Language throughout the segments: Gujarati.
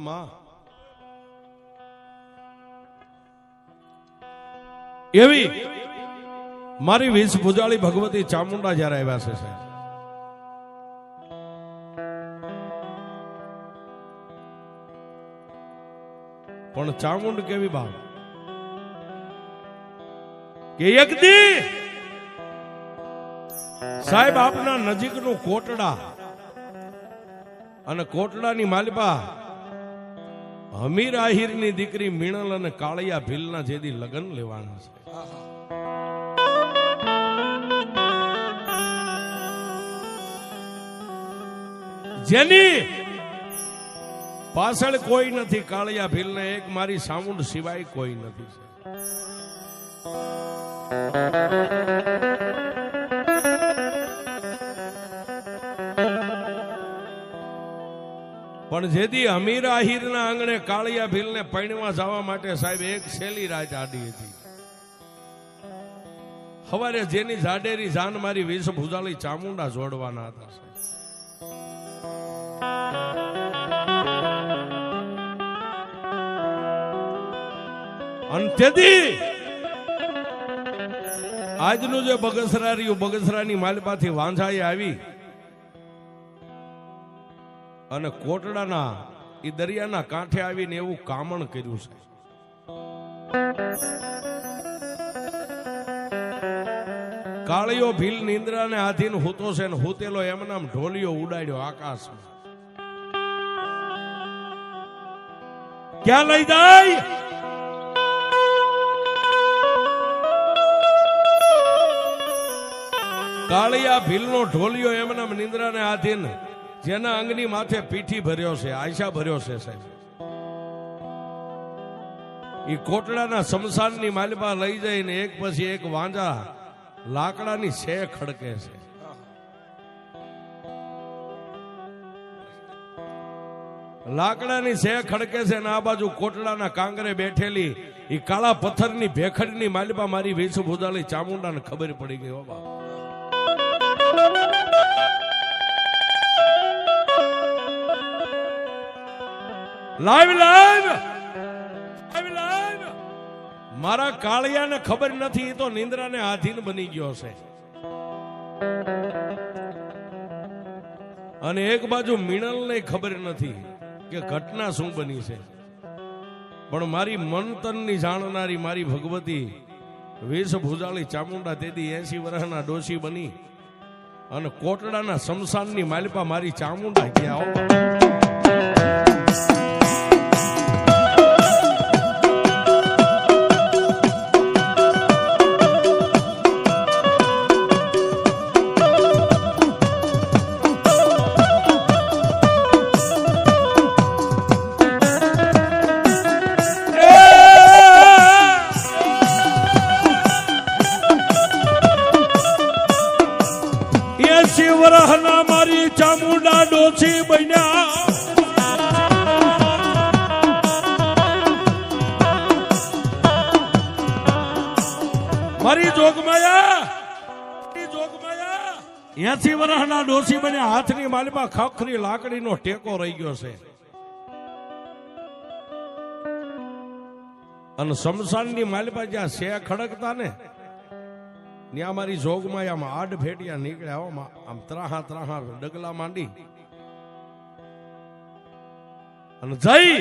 માં એવી મારી વીસ ભુજાળી ભગવતી ચામુંડા જ્યારે આવ્યા છે સાહેબ, પણ ચામુંડ કેવી બાપ કે એક દી સાહેબ આપના નજીકનું કોટડા અને કોટડાની માલિપા હમીર આહિરની દીકરી મીણલ અને કાળિયા ભીલના જેદી લગ્ન લેવાના છે. જેની પાછળ કોઈ નથી, કાળિયા ભીલને એક મારી સામુંડ સિવાય કોઈ નથી. પણ જેદી અમીર આહિરના આંગણે કાળિયા ભીલને પૈણવા જવા માટે સાહેબ એક છેલ્લી રાત આડી હતી. સવારે જેની જાડેરી જાન મારી વીસ ભુજાળી ચામુંડા જોડવાના હતા. અને તેથી આજનું જે બગસરા રહ્યું, બગસરાની માલપાથી વાંઝાઈ આવી અને કોટડાના એ દરિયાના કાંઠે આવીને એવું કામણ કર્યું છે. કાળિયો ભીલ નિંદ્રાને આધીન હૂતો છે ને હૂતેલો એમનામ ઢોલિયો ઉડાડ્યો આકાશમાં. ક્યાં લઈ જાય? કાળિયા ભીલનો ઢોલિયો એમનામ નિંદ્રાને આધીન જેના અંગની માથે પીઠી ભર્યો છે, આયશા ભર્યો છે સાહેબ, એ કોટડાના શમશાનની માલિપા લઈ જઈને એક પછી એક વાંજા લાકડાની સે ખડકે છે. લાકડાની સે ખડકે છે અને આ બાજુ કોટડાના કાંગરે બેઠેલી એ કાળા પથ્થરની ભેખડની માલિપા મારી વીસ ભુજાળી ચામુંડાને ખબર પડી ગઈ. હો બાપ, લાઈવ લાઈવ મારા કાળિયાને ખબર નથી, એ તો નિંદ્રાને આધીન બની ગયો છે. અને એક બાજુ મીણલને ખબર નથી કે ઘટના શું બની છે. પણ મારી મન તનની જાણનારી મારી ભગવતી વીસ ભુજાળી ચામુંડા તેથી 80 વર્ષના ડોશી બની અને કોટડાના શમશાનની માલિપા મારી ચામુંડા ગયા. મારી ચામુંડા ડોછી બન્યા. મારી જોગમાયા 80 વર્ષના ડોશી બન્યા. હાથની માલિપા ખખરી લાકડીનો ટેકો રહી ગયો છે. અને શમશાનની માલિપા જ્યાં સે ખડકતા ને ત્યાં મારી જોગમાં આમ આડ ફેટિયા નીકળ્યા. આમ ત્રાહા ડગલા માંડી અને જઈ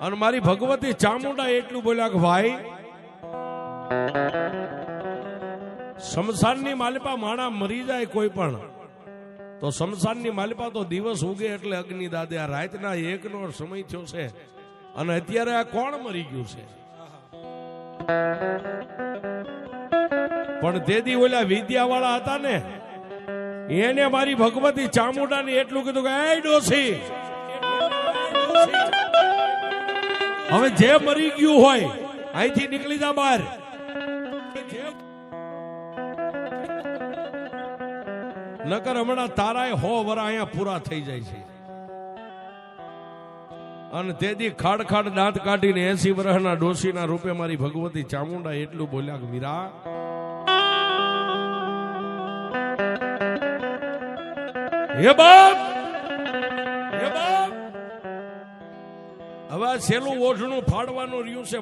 અને મારી ભગવતી ચામુંડા એટલું બોલ્યા કે ભાઈ, શમશાનની માલિપા માણા મરી જાય કોઈ પણ તો શમશાનની માલિપા તો દિવસ ઉગે એટલે અગ્નિ દાદે. આ રાતના 1નો સમય થયો છે અને અત્યારે આ કોણ મરી ગયું છે? પણ તેદી ઓલા વિદ્યા વાળા હતા ને એને મારી ભગવતી ચામુંડાને એટલું કીધું કે એ ડોશી, હવે જે મરી ગયું હોય અહીંથી નીકળી જા બહાર. નકર હમણાં તારાય 100 વરા અહીંયા પૂરા થઈ જાય છે. અને તેદી ખાડ દાંત કાઢીને 80 વર્ષના ડોશીના રૂપે મારી ભગવતી ચામુંડા એટલું બોલ્યા કે વીરા, હે બાપ આ છેલ્લું ઓઢણું ફાડવાનું રહ્યું છે.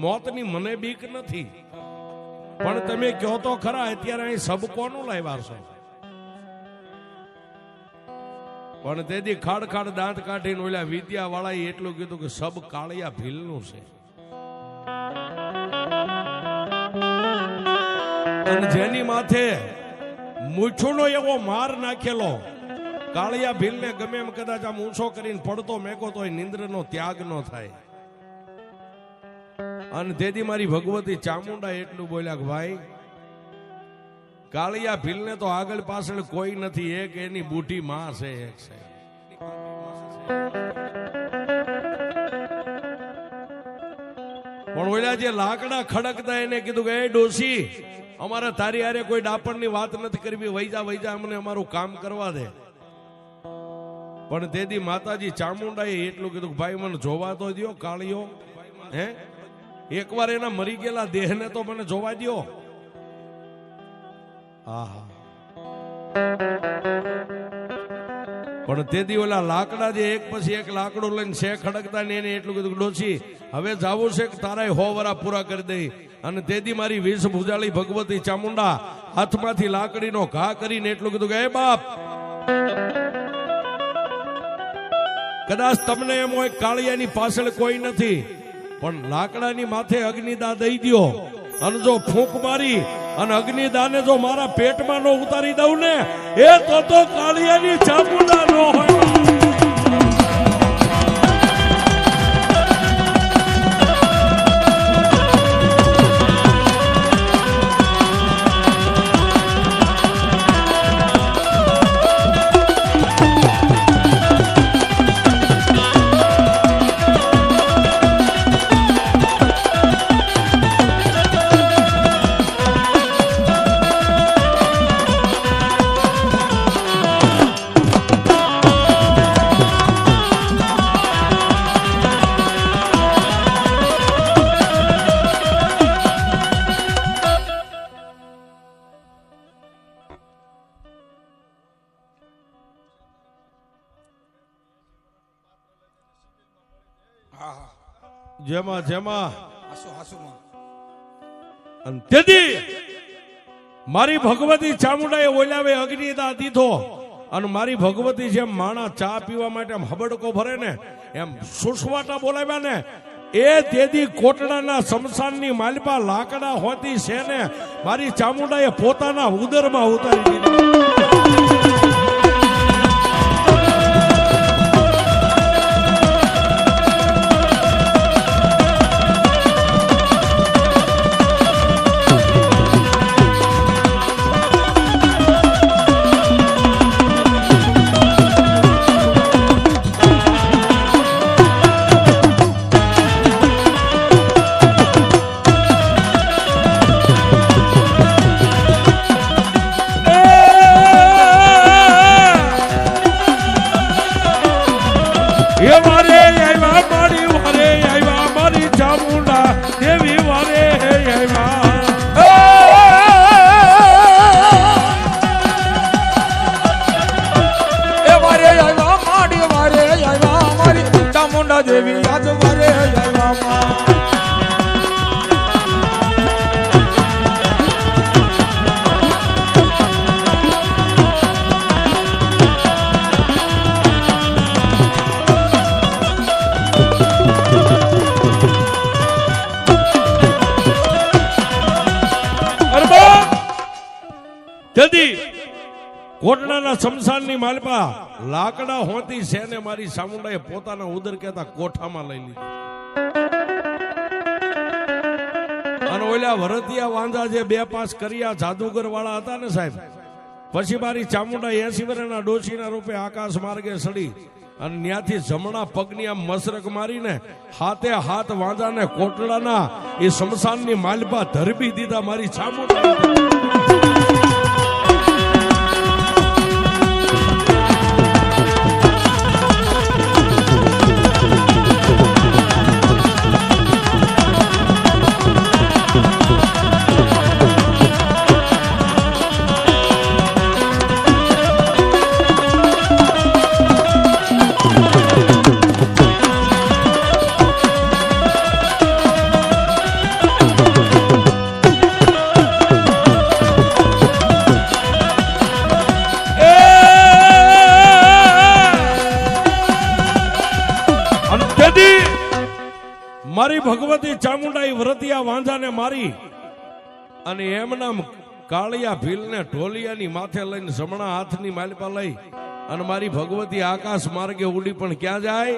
મોતની મને બીક નથી, પણ તમે કહો તો ખરા અત્યારે અહીં સબ કોનું લાવ્યા છો? પણ તેથી ખાડ ખાડ દાંત કાઢીને ઓલા વિદ્યા વાળા એટલું કીધું કે સબ કાળિયા ભીલનું છે. અને જેની માથે મૂછોનો એવો માર નાખેલો કાળિયા ભીલને ગમે એમ કદાચ આમ ઊંચો કરીને પડતો મેકો તો નિંદ્રનો ત્યાગ ન થાય. અને તેથી મારી ભગવતી ચામુંડા એટલું બોલ્યા કે ભાઈ કાળિયા ભીલને તો આગળ પાછળ કોઈ નથી, એક એની બુઢી માં છે, એક છે. પણ ઓલા જે લાકડા ખડકતા એને કીધું કે એ ડોસી અમારે તારી હારે કોઈ ડાપણની વાત નથી કરવી, વૈજા વૈજા અમને અમારું કામ કરવા દે. પણ તેથી માતાજી ચામુંડાએ એટલું કીધું કે ભાઈ મને જોવા તો દો કાળિયો, હે એકવાર એના મરી ગયેલા દેહને તો મને જોવા દો. આહા. પણ તેથી ઓલા લાકડા જે એક પછી એક લાકડું લઈને છે ખડકતા ને એને એટલું કીધું ડોસી હવે જાવું છે કે તારા 100 વરા પૂરા કરી દઈ. અને તેથી મારી વીસ ભુજાળી ભગવતી ચામુંડા હાથમાંથી લાકડીનો ઘા કરીને એટલું કીધું કે એ બાપ કદાચ તમને એમ હોય કાળિયાની પાછળ કોઈ નથી, પણ લાકડાની માથે અગ્નિદા દઈ દો. અને જો ફૂંક મારી અને અગ્નિદાને જો મારા પેટમાં નો ઉતારી દઉં ને એ તો કાળિયાની ચામુંડા નો હોય. જેમાં જેમાં તેથી મારી ભગવતી ચામુંડાએ ઓલાવે અગ્નિદા દીધો. અને મારી ભગવતી જેમ માણા ચા પીવા માટે એમ હબડકો ભરે ને એમ સુસવાટા બોલાવ્યા ને એ તેદી કોટડાના શમશાનની માલપા લાકડા હોતી છે ને મારી ચામુંડાએ પોતાના ઉદરમાં ઉતારી દીધી. દેવી આજ વારે આવ્યા જલ્દી કોટડાના શમશાનની માલપા લાકડા હોતી છે ને મારી ચામુંડાએ પોતાના ઉદર કહેતા કોઠામાં લઈ લીધી. અને ઓલા વરતિયા વાંધા જે 2-5 કર્યા જાદુગર વાળા હતા ને સાહેબ, પછી મારી ચામુંડા 80 વર્ષના ડોશીના રૂપે આકાશ માર્ગે સડી અને ત્યાંથી જમણા પગની આમ મસરક મારીને હાથે હાથ વાંધાને કોટડાના એ શમશાનની માલપા ધરબી દીધા મારી ચામુંડા. ભગવતી ચામુંડા એ વ્રતિયા વાંઝાને મારી અને એમના કાળિયા ભીલને ઢોલિયાની માથે લઈને જમણા હાથની માલિપા લઈ અને મારી ભગવતી આકાશ માર્ગે ઉડી પણ ક્યાં જાય?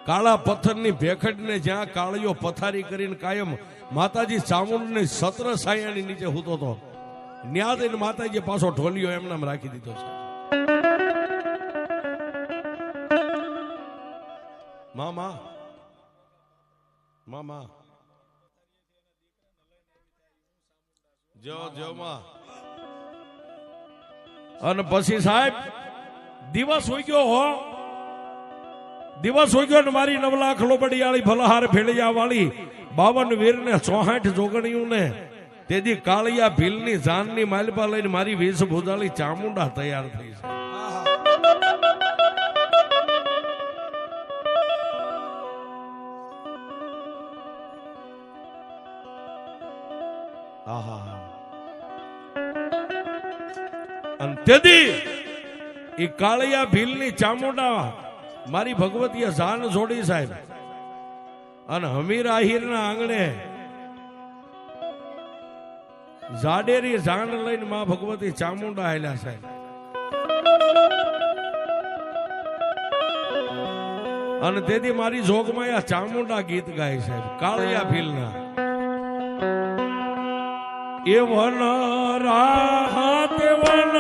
કાળા પથ્થરની ભેખડને જ્યાં કાળિયો પથારી કરીને કાયમ માતાજી ચામુંડની સત્ર સાયાની નીચે હૂતો હતો, ન્યા દઈને માતાજી પાછો ઢોલિયો એમનામ રાખી દીધો છે. મામા મામા જો જો માં. અને પછી સાહેબ દિવસ હોય ગયો હો, દિવસ હોય ગયો ને મારી 9 લાખ લોબડિયાળી ભલહાર ભેળિયા વાળી 52 વીરને 64 જોગણીયું ને તેથી કાળિયા ભીલની જાનની માલિપા લઈને મારી વેશભૂષાળી ચામુંડા તૈયાર થઈ છે. અને તેથી એ કાળિયા ભીલની ચામુંડા મારી ભગવતીએ જાન જોડી સાહેબ અને હમીર આહિરના આંગણે જાડેરી જાન લઈને માં ભગવતી ચામુંડા આયલા સાહેબ. અને તેથી મારી જોગમાં આ ચામુંડા ગીત ગાય સાહેબ કાળિયા ભીલના. એ વન રાહત વન